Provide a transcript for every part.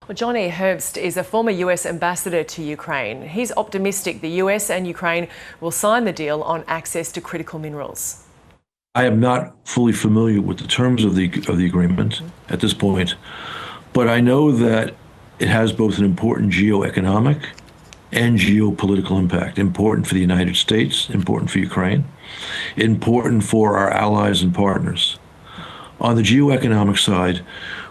Well, John Herbstsays is a former US ambassador to Ukraine. He's optimistic the US and Ukraine will sign the deal on access to critical minerals. I am not fully familiar with the terms of the agreement at this point, but I know that it has both an important geoeconomic and geopolitical impact. Important for the United States, important for Ukraine, important for our allies and partners. On the geoeconomic side,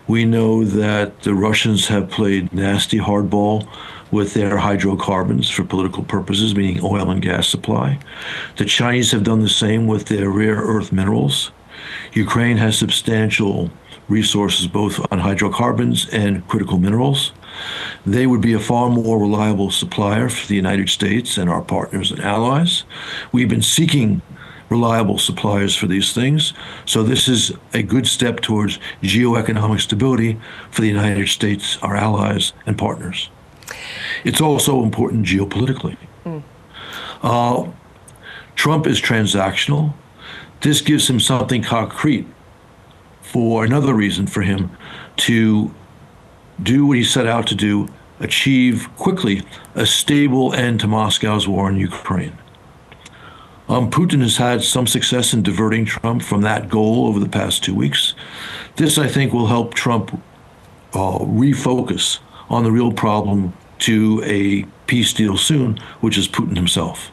we know that the Russians have played nasty hardball with their hydrocarbons for political purposes, meaning oil and gas supply. The Chinese have done the same with their rare earth minerals. Ukraine has substantial resources both on hydrocarbons and critical minerals. They would be a far more reliable supplier for the United States and our partners and allies. We've been seeking reliable suppliers for these things. So this is a good step towards geoeconomic stability for the United States, our allies and partners. It's also important geopolitically. Trump is transactional. This gives him something concrete for another reason for him to do what he set out to do, achieve quickly a stable end to Moscow's war in Ukraine. Putin has had some success in diverting Trump from that goal over the past 2 weeks. This, I think, will help Trump refocus on the real problem to a peace deal soon, which is Putin himself.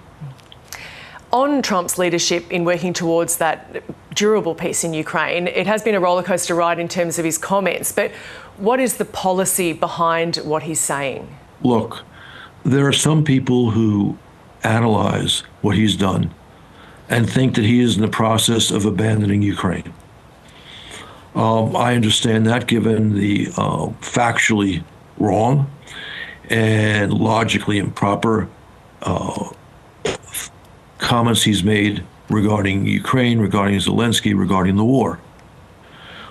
On Trump's leadership in working towards that durable peace in Ukraine, it has been a rollercoaster ride in terms of his comments, but what is the policy behind what he's saying? Look, there are some people who analyze what he's done and think that he is in the process of abandoning Ukraine. I understand that, given the factually wrong and logically improper comments he's made regarding Ukraine, regarding Zelenskyy, regarding the war.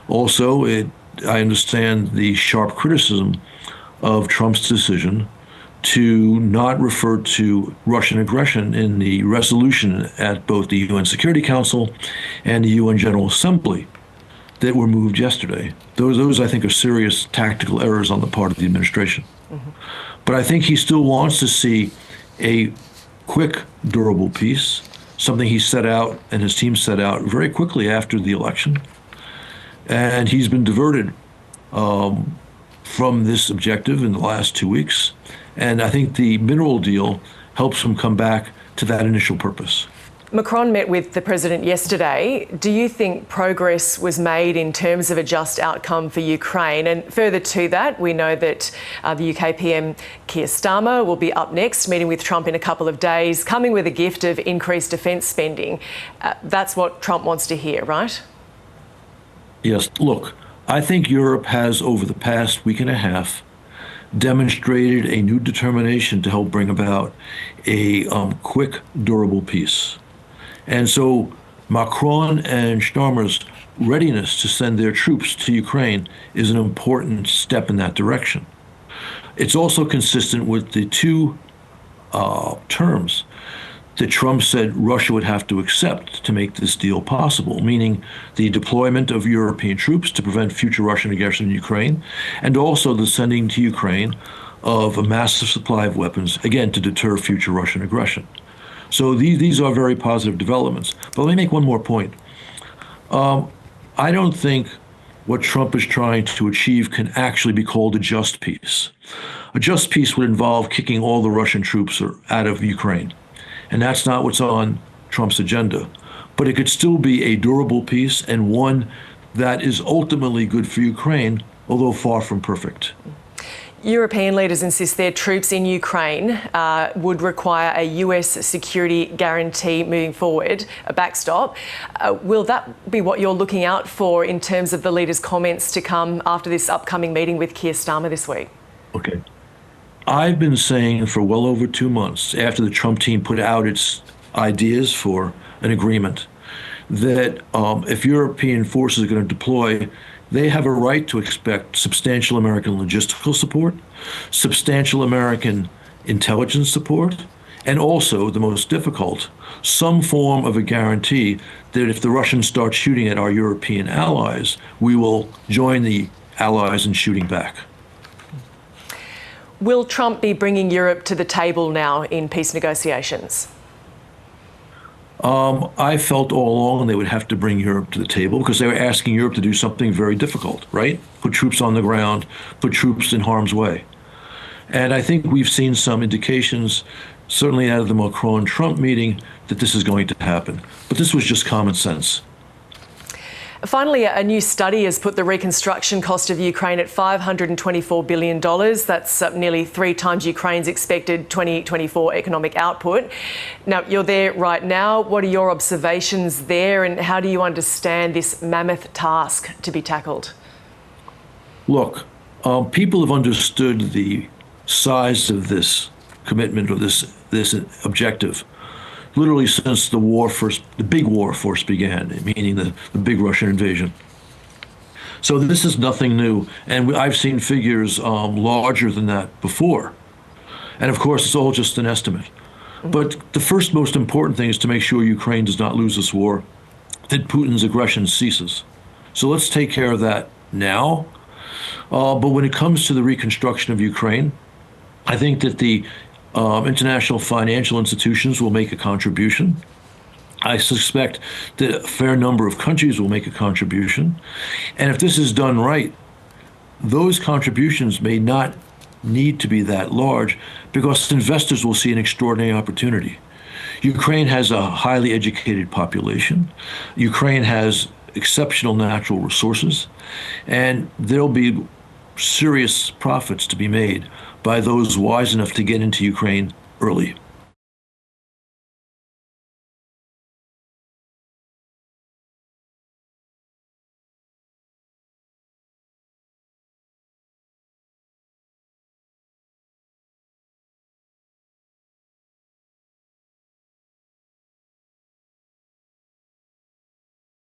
Also, I understand the sharp criticism of Trump's decision to not refer to Russian aggression in the resolution at both the UN Security Council and the UN General Assembly that were moved yesterday. Those I think, are serious tactical errors on the part of the administration. But I think he still wants to see a quick, durable peace, something he set out and his team set out very quickly after the election. And he's been diverted from this objective in the last 2 weeks. And I think the mineral deal helps him come back to that initial purpose. Macron met with the president yesterday. Do you think progress was made in terms of a just outcome for Ukraine? And further to that, we know that the UK PM Keir Starmer will be up next, meeting with Trump in a couple of days, coming with a gift of increased defence spending. That's what Trump wants to hear, right? Yes. Look, I think Europe has, over the past week and a half, demonstrated a new determination to help bring about a quick, durable peace. And so Macron and Starmer's readiness to send their troops to Ukraine is an important step in that direction. It's also consistent with the two terms that Trump said Russia would have to accept to make this deal possible, meaning the deployment of European troops to prevent future Russian aggression in Ukraine, and also the sending to Ukraine of a massive supply of weapons, again, to deter future Russian aggression. So these are very positive developments. But let me make one more point. I don't think what Trump is trying to achieve can actually be called a just peace. A just peace would involve kicking all the Russian troops out of Ukraine. And that's not what's on Trump's agenda. But it could still be a durable peace, and one that is ultimately good for Ukraine, although far from perfect. European leaders insist their troops in Ukraine would require a US security guarantee moving forward, a backstop. Will that be what you're looking out for in terms of the leaders' comments to come after this upcoming meeting with Keir Starmer this week? Okay. I've been saying for well over 2 months, after the Trump team put out its ideas for an agreement, that if European forces are going to deploy, they have a right to expect substantial American logistical support, substantial American intelligence support, and also, the most difficult, some form of a guarantee that if the Russians start shooting at our European allies, we will join the allies in shooting back. Will Trump be bringing Europe to the table now in peace negotiations? I felt all along they would have to bring Europe to the table because they were asking Europe to do something very difficult, right? Put troops on the ground, put troops in harm's way. And I think we've seen some indications, certainly out of the Macron-Trump meeting, that this is going to happen. But this was just common sense. Finally, a new study has put the reconstruction cost of Ukraine at $524 billion. That's nearly 3 times Ukraine's expected 2024 economic output. Now, you're there right now. What are your observations there, and how do you understand this mammoth task to be tackled? Look, people have understood the size of this commitment or this objective literally since the big war first began, meaning the big Russian invasion. So this is nothing new, and I've seen figures larger than that before. And of course, it's all just an estimate. But the first most important thing is to make sure Ukraine does not lose this war, that Putin's aggression ceases. So let's take care of that now. But when it comes to the reconstruction of Ukraine, I think that the international financial institutions will make a contribution. I suspect that a fair number of countries will make a contribution. And if this is done right, those contributions may not need to be that large because investors will see an extraordinary opportunity. Ukraine has a highly educated population. Ukraine has exceptional natural resources, and there'll be serious profits to be made by those wise enough to get into Ukraine early.